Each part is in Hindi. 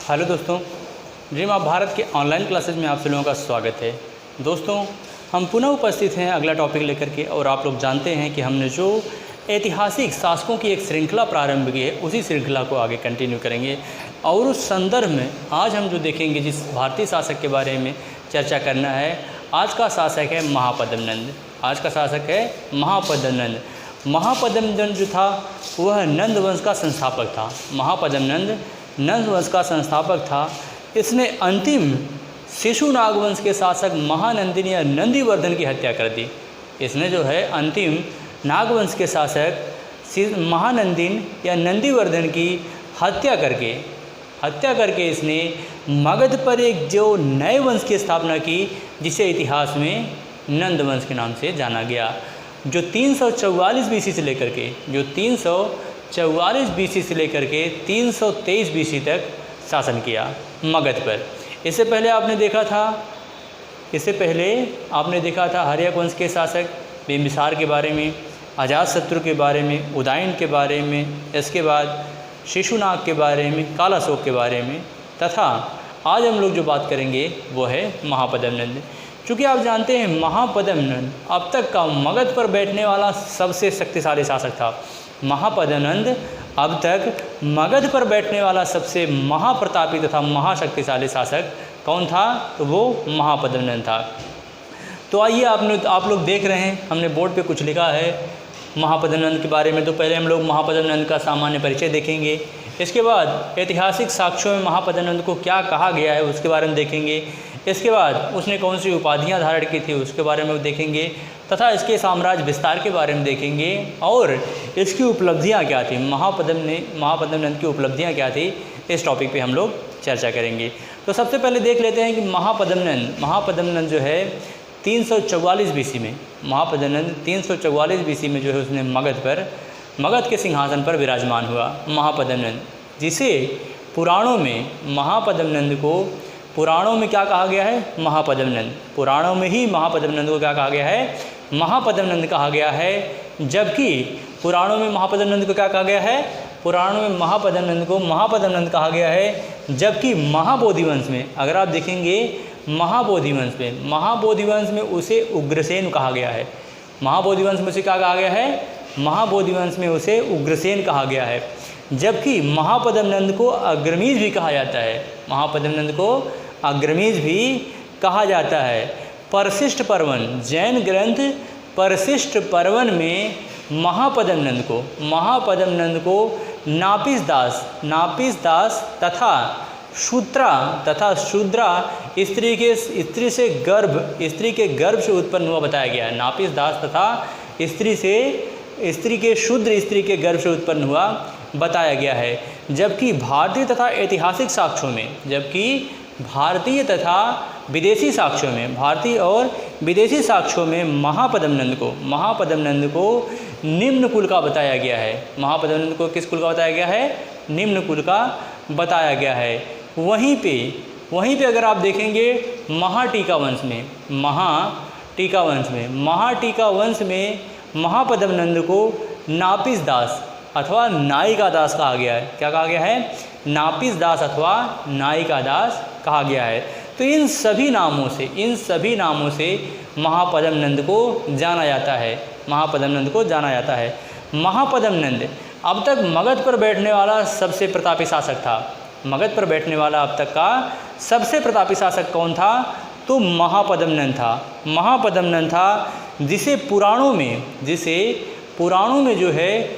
हेलो दोस्तों, ड्रीम ऑफ भारत के ऑनलाइन क्लासेज में आप सभी लोगों का स्वागत है। दोस्तों, हम पुनः उपस्थित हैं अगला टॉपिक लेकर के। और आप लोग जानते हैं कि हमने जो ऐतिहासिक शासकों की एक श्रृंखला प्रारंभ की है, उसी श्रृंखला को आगे कंटिन्यू करेंगे। और उस संदर्भ में आज हम जो देखेंगे, जिस भारतीय शासक के बारे में चर्चा करना है, आज का शासक है महापद्म नंद। आज का शासक है महापद्म नंद। महापद्म नंद जो था वह नंद वंश का संस्थापक था। महापद्म नंद नंद वंश का संस्थापक था। इसने अंतिम शिशु नागवंश के शासक महानंदिनी या नंदीवर्धन की हत्या कर दी। इसने जो है अंतिम नागवंश के शासक महानंदिन या नंदीवर्धन की हत्या करके इसने मगध पर एक जो नए वंश की स्थापना की, जिसे इतिहास में नंद वंश के नाम से जाना गया, जो 344 बीसी से लेकर के 323 बीसी तक शासन किया मगध पर। इससे पहले आपने देखा था हर्यक वंश के शासक बिंबिसार के बारे में, अजातशत्रु के बारे में, उदयन के बारे में, इसके बाद शिशुनाग के बारे में, कालाशोक के बारे में, तथा आज हम लोग जो बात करेंगे वो है महापद्म नंद। चूँकि आप जानते हैं महापद्म नंद अब तक का मगध पर बैठने वाला सबसे शक्तिशाली शासक था। महापद्म नंद अब तक मगध पर बैठने वाला सबसे महाप्रतापी तथा महाशक्तिशाली शासक कौन था? तो वो महापद्म नंद था। तो आइए आप लोग देख रहे हैं, हमने बोर्ड पे कुछ लिखा है महापद्म नंद के बारे में। तो पहले हम लोग महापद्म नंद का सामान्य परिचय देखेंगे। इसके बाद ऐतिहासिक साक्ष्यों में महापद्म नंद को क्या कहा गया है उसके बारे में देखेंगे। इसके बाद उसने कौन सी उपाधियां धारण की थी उसके बारे में देखेंगे, तथा इसके साम्राज्य विस्तार के बारे में देखेंगे और इसकी उपलब्धियां क्या थी। महापद्म नंद की उपलब्धियां क्या थी, इस टॉपिक पे हम लोग चर्चा करेंगे। तो सबसे पहले देख लेते हैं कि महापद्म नंद जो है 344 बीसी में, महापद्म नंद 344 बीसी में जो है उसने मगध के सिंहासन पर विराजमान हुआ महापद्म नंद, जिसे पुराणों में महापद्म नंद को क्या कहा गया है? महापद्म नंद। पुराणों में ही महापद्म नंद को क्या कहा गया है? महापद्म नंद कहा गया है। जबकि पुराणों में महापद्म नंद को क्या कहा गया है? पुराणों में महापद्म नंद को महापद्म नंद कहा गया है। जबकि महाबोधि वंश में अगर आप देखेंगे, महाबोधि वंश में उसे उग्रसेन कहा गया है। महाबोधि वंश में उसे क्या कहा गया है? महाबोधि वंश में उसे उग्रसेन कहा गया है। जबकि महापद्म नंद को अग्रमीज भी कहा जाता है। महापद्म नंद को अग्रमीज भी कहा जाता है। परशिष्ट पर्वन, जैन ग्रंथ परशिष्ट पर्वन में महापद्म नंद को नापिस दास तथा शूद्रा स्त्री के गर्भ से उत्पन्न हुआ बताया गया है। नापिस दास तथा स्त्री के शूद्र स्त्री के गर्भ से उत्पन्न हुआ बताया गया है। जबकि भारतीय तथा ऐतिहासिक साक्ष्यों में, भारतीय और विदेशी साक्ष्यों में महापद्म नंद को निम्न कुल का बताया गया है। महापद्म नंद को किस कुल का बताया गया है? निम्न कुल का बताया गया है। वहीं पे अगर आप देखेंगे महाटीका वंश में महापद्म नंद को नापिस दास अथवा नायिका दास कहा गया है। क्या कहा गया है? नापिस दास अथवा नायिका दास कहा गया है। तो इन सभी नामों से महापद्म नंद को जाना जाता है। महापद्म नंद अब तक मगध पर बैठने वाला सबसे प्रतापी शासक था। मगध पर बैठने वाला अब तक का सबसे प्रतापी शासक कौन था? तो महापद्म नंद था, जिसे पुराणों में जो है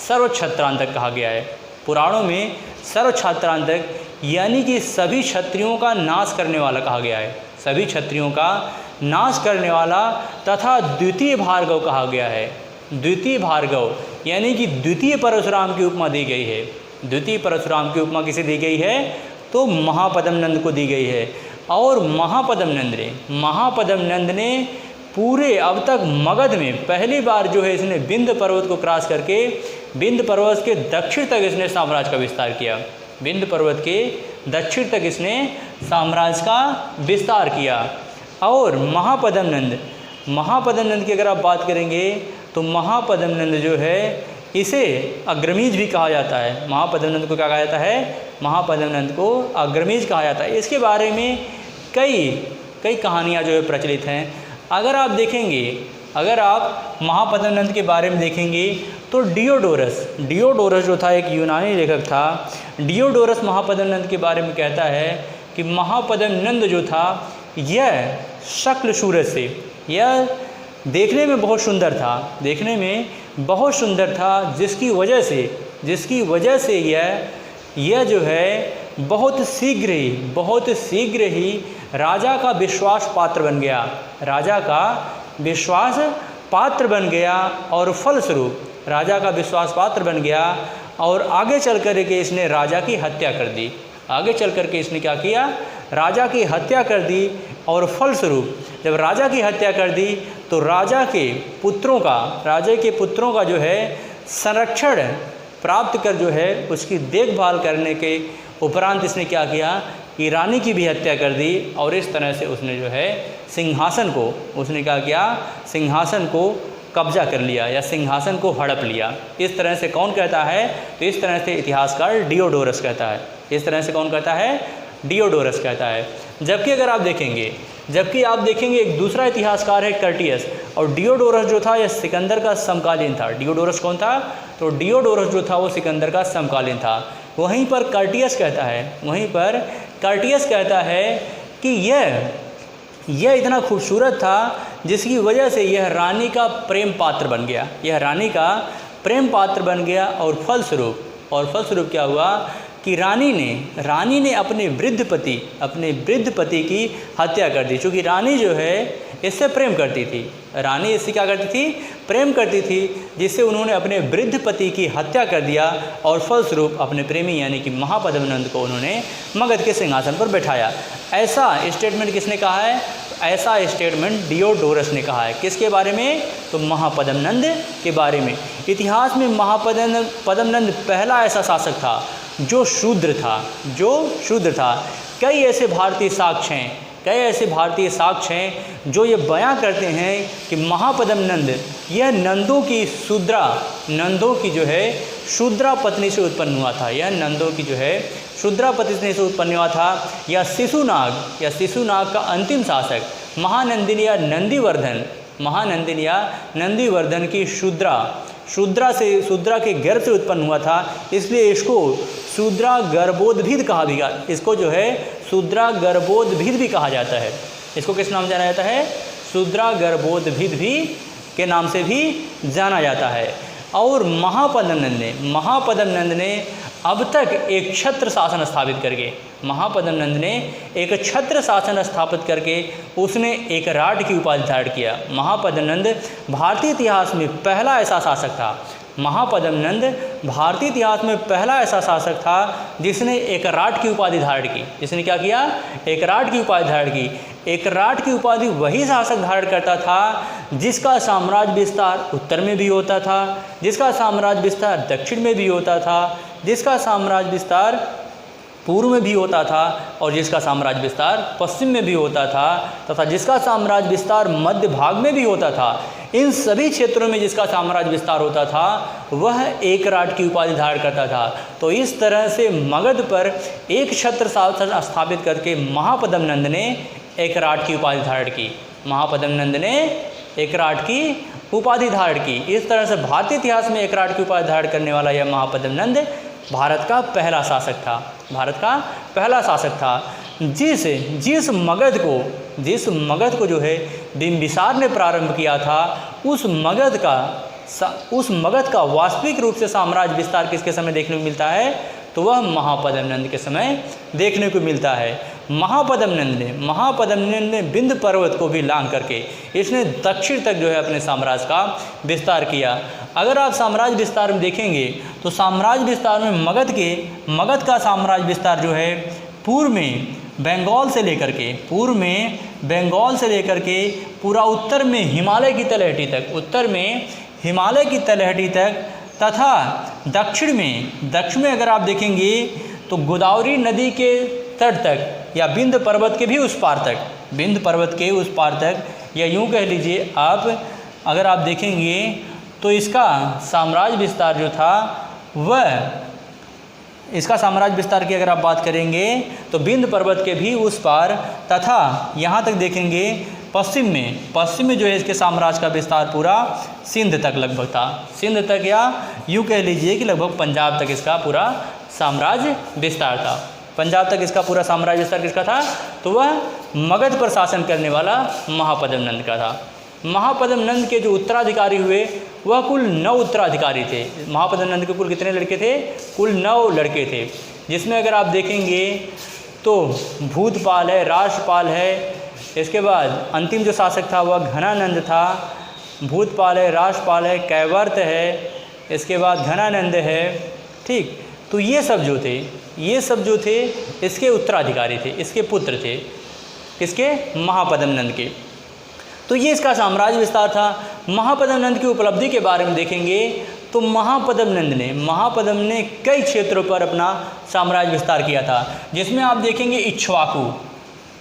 सर्वक्षत्रांतक कहा गया है। पुराणों में सर्वक्षत्रांतक यानी कि सभी क्षत्रियों का नाश करने वाला कहा गया है। सभी क्षत्रियों का नाश करने वाला तथा द्वितीय भार्गव कहा गया है। द्वितीय भार्गव यानी कि द्वितीय परशुराम की उपमा दी गई है। द्वितीय परशुराम की उपमा किसे दी गई है? तो महापद्म नंद को दी गई है। और महापद्म नंद ने पूरे अब तक मगध में पहली बार जो है इसने विंध्य पर्वत को क्रॉस करके विंध्य पर्वत के दक्षिण तक इसने साम्राज्य का विस्तार किया। विंध्य पर्वत के दक्षिण तक इसने साम्राज्य का विस्तार किया। और महापद्म नंद की अगर आप बात करेंगे तो महापद्म नंद जो है इसे अग्रमीज भी कहा जाता है। महापद्म नंद को क्या कहा जाता है? महापद्म नंद को अग्रमीज कहा जाता है। इसके बारे में कई कहानियाँ जो है प्रचलित हैं। अगर आप देखेंगे, अगर आप महापद्म नंद के बारे में देखेंगे तो डियोडोरस जो था, एक यूनानी लेखक था, डियोडोरस महापद्म नंद के बारे में कहता है कि महापद्म नंद जो था यह शक्ल सूरत से, यह देखने में बहुत सुंदर था, जिसकी वजह से यह जो है बहुत शीघ्र ही राजा का विश्वास पात्र बन गया, और फलस्वरूप राजा का विश्वास पात्र बन गया, और आगे चल कर के इसने राजा की हत्या कर दी। आगे चल कर के इसने क्या किया? राजा की हत्या कर दी, और फलस्वरूप जब राजा की हत्या कर दी तो राजा के पुत्रों का जो है संरक्षण प्राप्त कर जो है उसकी देखभाल करने के उपरांत इसने क्या किया कि रानी की भी हत्या कर दी, और इस तरह से उसने जो है सिंहासन को कब्जा कर लिया या सिंहासन को हड़प लिया। इस तरह से कौन कहता है? तो इस तरह से इतिहासकार डियोडोरस कहता है। इस तरह से कौन कहता है? डियोडोरस कहता है। जबकि अगर आप देखेंगे, एक दूसरा इतिहासकार है कर्टियस, और डियोडोरस जो था यह सिकंदर का समकालीन था। डियोडोरस कौन था? तो डियोडोरस जो था वो सिकंदर का समकालीन था। वहीं पर कर्टियस कहता है कि यह इतना खूबसूरत था जिसकी वजह से यह रानी का प्रेम पात्र बन गया, और फलस्वरूप क्या हुआ कि रानी ने अपने वृद्ध पति की हत्या कर दी। चूँकि रानी जो है इससे प्रेम करती थी, प्रेम करती थी, जिससे उन्होंने अपने वृद्ध पति की हत्या कर दिया, और फलस्वरूप अपने प्रेमी यानी कि महापद्म नंद को उन्होंने मगध के सिंहासन पर बैठाया। ऐसा स्टेटमेंट किसने कहा है? ऐसा स्टेटमेंट डियोडोरस ने कहा है। किसके बारे में? तो महापद्म नंद के बारे में। इतिहास में महापद्म नंद पहला ऐसा शासक था जो शूद्र था। कई ऐसे भारतीय साक्ष्य हैं जो ये बयां करते हैं कि महापद्म नंद यह नंदों की जो है शूद्रा पत्नी से उत्पन्न हुआ था। या शिशुनाग का अंतिम शासक महानंदिनी या नंदीवर्धन की शूद्रा के गर्भ से उत्पन्न हुआ था, इसलिए इसको शूद्रा गर्भोद्भिद कहा गया। इसको जो है शूद्रा गर्भोद्भिद भी कहा जाता है। इसको किस नाम जाना जाता है? शूद्रा गर्भोद्भिद भी के नाम से भी जाना जाता है। और महापद्म नंद ने अब तक एक छत्र शासन स्थापित करके उसने एक राट की उपाधि धारण किया। महापद्म नंद भारतीय इतिहास में पहला ऐसा शासक था जिसने एक राट की उपाधि धारण की। जिसने क्या किया? एक राट की उपाधि धारण की। एक राट की उपाधि वही शासक धारण करता था जिसका साम्राज्य विस्तार उत्तर में भी होता था, जिसका साम्राज्य विस्तार दक्षिण में भी होता था, जिसका साम्राज्य विस्तार पूर्व में भी होता था, और जिसका साम्राज्य विस्तार पश्चिम में भी होता था, तथा जिसका साम्राज्य विस्तार मध्य भाग में भी होता था। इन सभी क्षेत्रों में जिसका साम्राज्य विस्तार होता था वह एक राट की उपाधि धारण करता था। तो इस तरह से मगध पर एक छत्र शासन स्थापित करके महापद्म नंद ने एक राट की उपाधि धारण की। इस तरह से भारतीय इतिहास में एक राट की उपाधि धारण करने वाला यह महापद्म नंद भारत का पहला शासक था। जिस मगध को जो है बिंबिसार ने प्रारंभ किया था, उस मगध का वास्तविक रूप से साम्राज्य विस्तार किसके समय देखने को मिलता है? तो वह महापद्म नंद के समय देखने को मिलता है। महापद्म नंद ने विंध्य पर्वत को भी लांघ करके इसने दक्षिण तक जो है अपने साम्राज्य का विस्तार किया। अगर आप साम्राज्य विस्तार में देखेंगे तो साम्राज्य विस्तार में मगध का साम्राज्य विस्तार जो है पूर्व में बंगाल से लेकर के पूरा उत्तर में हिमालय की तलहटी तक, तथा दक्षिण में अगर आप देखेंगे तो गोदावरी नदी के तट तक या विंध्य पर्वत के भी उस पार तक, या यूँ कह लीजिए आप, अगर आप देखेंगे तो इसका साम्राज्य विस्तार जो था वह, इसका साम्राज्य विस्तार की अगर आप बात करेंगे तो विंध्य पर्वत के भी उस पार तथा यहाँ तक देखेंगे पश्चिम में जो है इसके साम्राज्य का विस्तार पूरा सिंध तक लगभग था। सिंध तक, या यूँ कह लीजिए कि लगभग पंजाब तक इसका पूरा साम्राज्य विस्तार था। पंजाब तक इसका पूरा साम्राज्य विस्तार किसका था? तो वह मगध पर शासन करने वाला महापद्म नंद का था। महापद्म नंद के जो उत्तराधिकारी हुए वह कुल 9 उत्तराधिकारी थे। महापद्म नंद के कुल कितने लड़के थे? कुल 9 लड़के थे, जिसमें अगर आप देखेंगे तो भूतपाल है, राष्ट्रपाल है, इसके बाद अंतिम जो शासक था वह घनानंद था। भूतपाल है, राष्ट्रपाल है, कैवर्त है, इसके बाद घनानंद है। ठीक, तो ये सब जो थे इसके उत्तराधिकारी थे, इसके पुत्र थे, किसके? महापद्म नंद के। तो ये इसका साम्राज्य विस्तार था। महापद्म नंद की उपलब्धि के बारे में देखेंगे तो महापद्म ने कई क्षेत्रों पर अपना साम्राज्य विस्तार किया था, जिसमें आप देखेंगे इक्ष्वाकु।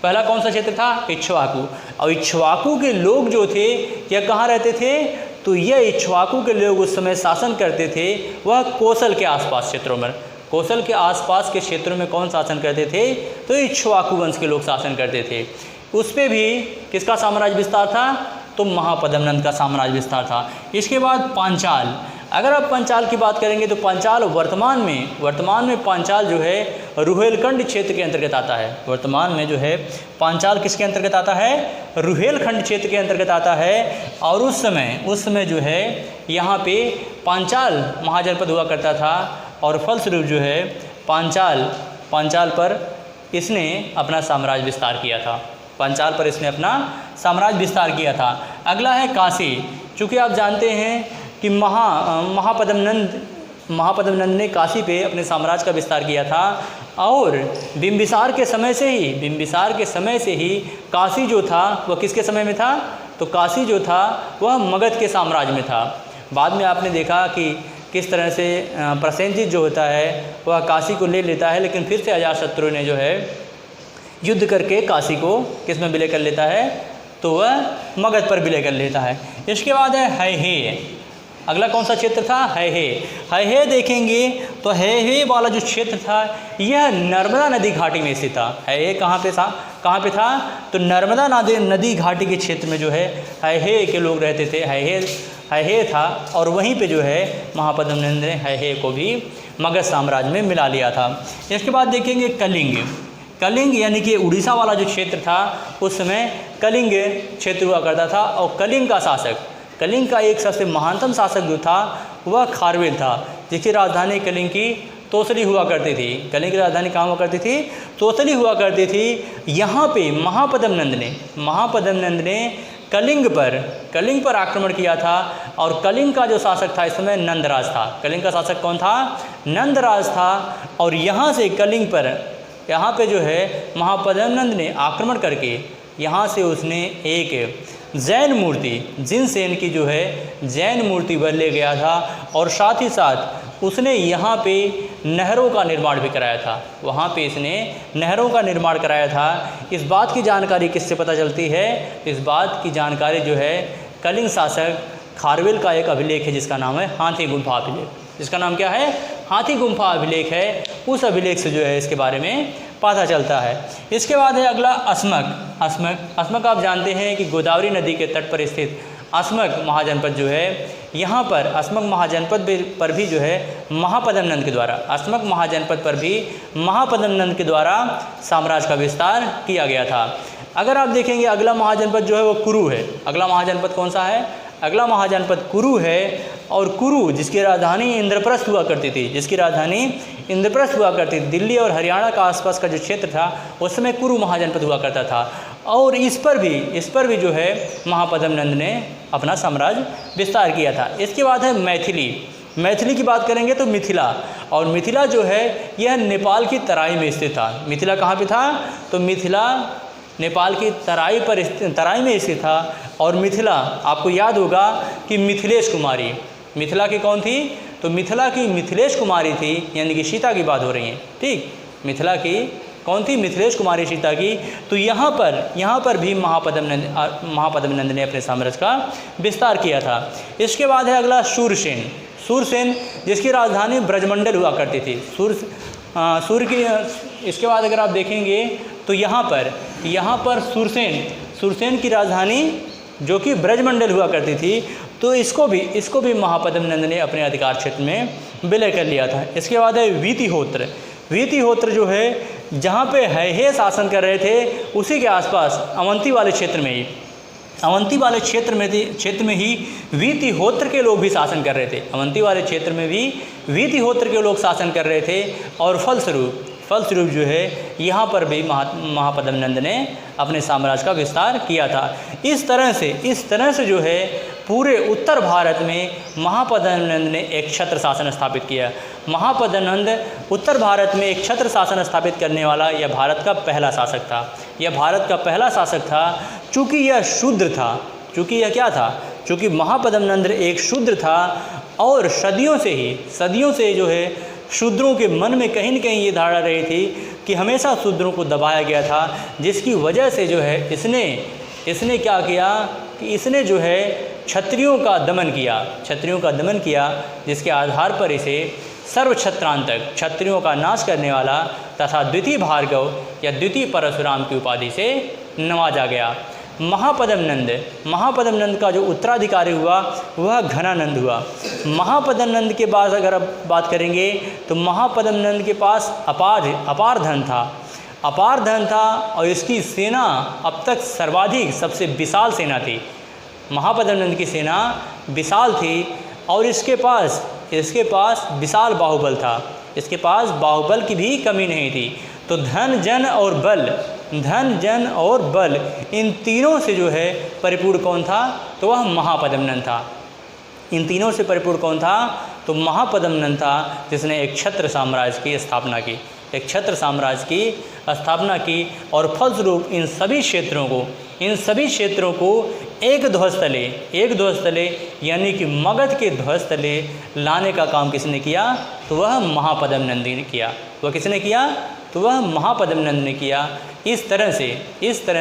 पहला कौन सा क्षेत्र था? इक्ष्वाकु। और इक्ष्वाकु के लोग जो थे यह कहाँ रहते थे? तो यह इक्ष्वाकु के लोग उस समय शासन करते थे वह कौशल के आसपास क्षेत्रों में। कौशल के आसपास के क्षेत्रों में कौन शासन करते थे? तो इक्ष्वाकु वंश के लोग शासन करते थे। उस पर भी किसका साम्राज्य विस्तार था? तो महापद्म नंद का साम्राज्य विस्तार था। इसके बाद पांचाल। अगर आप पांचाल की बात करेंगे तो पांचाल वर्तमान में पांचाल जो है रुहेलखंड क्षेत्र के अंतर्गत आता है। वर्तमान में जो है पांचाल किसके अंतर्गत आता है? रुहेलखंड क्षेत्र के अंतर्गत आता है। और उस समय जो है यहाँ पे पांचाल महाजनपद हुआ करता था, और फलस्वरूप जो है पांचाल पर इसने अपना साम्राज्य विस्तार किया था। पांचाल पर इसने अपना साम्राज्य विस्तार किया था। अगला है काशी। चूँकि आप जानते हैं कि महापद्म नंद ने काशी पे अपने साम्राज्य का विस्तार किया था, और बिंबिसार के समय से ही काशी जो था वह किसके समय में था? तो काशी जो था वह मगध के साम्राज्य में था। बाद में आपने देखा कि किस तरह से प्रसेनजीत जो होता है वह काशी को ले लेता है, लेकिन फिर से अजातशत्रु ने जो है युद्ध करके काशी को किस में विलय कर लेता है? तो वह मगध पर विलय कर लेता है। इसके बाद है हैहे। अगला कौन सा क्षेत्र था? हैहे देखेंगे तो हैहे वाला जो क्षेत्र था यह नर्मदा नदी घाटी में स्थित था। हैहे कहाँ पे था? तो नर्मदा नदी घाटी के क्षेत्र में जो है हैहे के लोग रहते थे। हैहे था, और वहीं पे जो है महापद्म नंद ने हैहे को भी मगध साम्राज्य में मिला लिया था। इसके बाद देखेंगे कलिंग यानी कि उड़ीसा वाला जो क्षेत्र था उस समय कलिंग क्षेत्र हुआ करता था। और कलिंग का एक सबसे महानतम शासक जो था वह खारवेल था, जिसकी राजधानी कलिंग की तोसली हुआ करती थी। कलिंग की राजधानी कहाँ हुआ करती थी? तोसली हुआ करती थी। यहाँ पे महापद्म नंद ने कलिंग पर आक्रमण किया था, और कलिंग का जो शासक था इस समय नंदराज था। कलिंग का शासक कौन था? नंदराज था। और यहाँ से यहाँ पे जो है महापद्म नंद ने आक्रमण करके यहाँ से उसने एक जैन मूर्ति, जिनसेन की जो है जैन मूर्ति वह ले गया था, और साथ ही साथ उसने यहाँ पे नहरों का निर्माण भी कराया था। वहाँ पे इसने नहरों का निर्माण कराया था। इस बात की जानकारी किससे पता चलती है? इस बात की जानकारी जो है कलिंग शासक खारवेल का एक अभिलेख है जिसका नाम है हाथी गुम्फा अभिलेख। जिसका नाम क्या है? हाथी गुम्फा अभिलेख है। उस अभिलेख से जो है इसके बारे में पता चलता है। इसके बाद है अगला अस्मक आप जानते हैं कि गोदावरी नदी के तट पर स्थित अस्मक महाजनपद जो है, यहाँ पर अस्मक महाजनपद पर भी जो है महापद्म नंद के द्वारा साम्राज्य का विस्तार किया गया था। अगर आप देखेंगे अगला महाजनपद जो है वो कुरु है। अगला महाजनपद कौन सा है? अगला महाजनपद कुरु है। और कुरु जिसकी राजधानी इंद्रप्रस्थ हुआ करती थी, दिल्ली और हरियाणा का आसपास का जो क्षेत्र था उस समय कुरु महाजनपद हुआ करता था। और इस पर भी जो है महापद्म नंद ने अपना साम्राज्य विस्तार किया था। इसके बाद है मैथिली की बात करेंगे तो मिथिला, और मिथिला जो है यह नेपाल की तराई में स्थित था। मिथिला कहाँ पे था? तो मिथिला नेपाल की तराई में स्थित था। और मिथिला आपको याद होगा कि मिथिला की कौन थी? तो मिथिला की मिथिलेश कुमारी थी, यानी कि सीता की बात हो रही है। ठीक, मिथिला की कौन थी? मिथिलेश कुमारी सीता की। तो यहाँ पर भी महापद्म नंद ने अपने साम्राज्य का विस्तार किया था। इसके बाद है अगला सूरसेन, जिसकी राजधानी ब्रजमंडल हुआ करती थी। इसके बाद अगर आप देखेंगे तो यहाँ पर सूरसेन की राजधानी जो कि ब्रजमंडल हुआ करती थी, तो इसको भी महापद्म नंद ने अपने अधिकार क्षेत्र में विलय कर लिया था। इसके बाद है वीतिहोत्र जो है जहाँ पे है शासन कर रहे थे, उसी के आसपास अवंती वाले क्षेत्र में ही वीतिहोत्र के लोग भी शासन कर रहे थे। अवंती वाले क्षेत्र में भी वीतिहोत्र के लोग शासन कर रहे थे और फलस्वरूप जो है यहाँ पर भी महापद्म नंद ने अपने साम्राज्य का विस्तार किया था। इस तरह से जो है पूरे उत्तर भारत में महापद्म नंद ने एक छत्र शासन स्थापित किया। महापद्म नंद उत्तर भारत में एक छत्र शासन स्थापित करने वाला यह भारत का पहला शासक था। चूँकि यह शूद्र था, चूँकि महापद्म नंद एक शूद्र था और सदियों से जो है शूद्रों के मन में कहीं न कहीं ये धारणा रही थी कि हमेशा शूद्रों को दबाया गया था, जिसकी वजह से जो है इसने क्या किया कि इसने जो है क्षत्रियों का दमन किया, जिसके आधार पर इसे सर्वक्षत्रांतक, क्षत्रियों का नाश करने वाला तथा द्वितीय भार्गव या द्वितीय परशुराम की उपाधि से नवाजा गया। महापद्म नंद का जो उत्तराधिकारी हुआ वह घनानंद हुआ। महापद्म नंद के बाद अगर अब बात करेंगे तो महापद्म नंद के पास अपार धन था और इसकी सेना अब तक सबसे विशाल सेना थी। महापद्म नंद की सेना विशाल थी और इसके पास विशाल बाहुबल था। इसके पास बाहुबल की भी कमी नहीं थी। तो धन जन और बल इन तीनों से जो है परिपूर्ण कौन था? तो वह महापद्म नंद था। इन तीनों से परिपूर्ण कौन था? तो महापद्म नंद था, जिसने एक छत्र साम्राज्य की स्थापना की और फलस्वरूप इन सभी क्षेत्रों को एक ध्वज तले यानी कि मगध के ध्वज तले लाने का काम किसने किया? तो वह महापद्म नंद ने किया। वह किसने किया? तो वह महापद्म नंद ने किया। इस तरह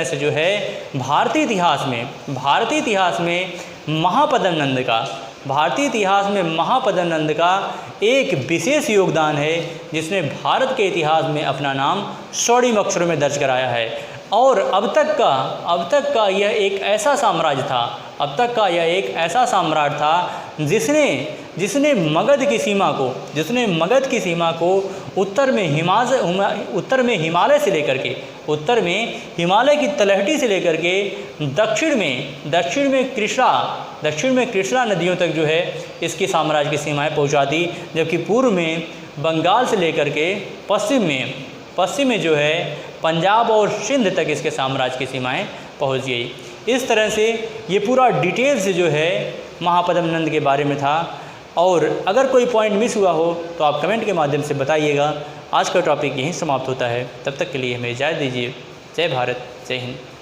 से जो है भारतीय इतिहास में महापद्म नंद का एक विशेष योगदान है, जिसने भारत के इतिहास में अपना नाम स्वर्णिम अक्षरों में दर्ज कराया है। और अब तक का यह एक ऐसा साम्राज्य था जिसने मगध की सीमा को उत्तर में हिमालय से लेकर के हिमालय की तलहटी से लेकर के दक्षिण में कृष्णा नदियों तक जो है इसकी साम्राज्य की सीमाएं पहुंचा दी, जबकि पूर्व में बंगाल से लेकर के पश्चिम में जो है पंजाब और सिंध तक इसके साम्राज्य की सीमाएं पहुंच गई। इस तरह से ये पूरा डिटेल से जो है महापद्म नंद के बारे में था। और अगर कोई पॉइंट मिस हुआ हो तो आप कमेंट के माध्यम से बताइएगा। आज का टॉपिक यहीं समाप्त होता है। तब तक के लिए हमें इजाज़त दीजिए। जय भारत, जय हिंद।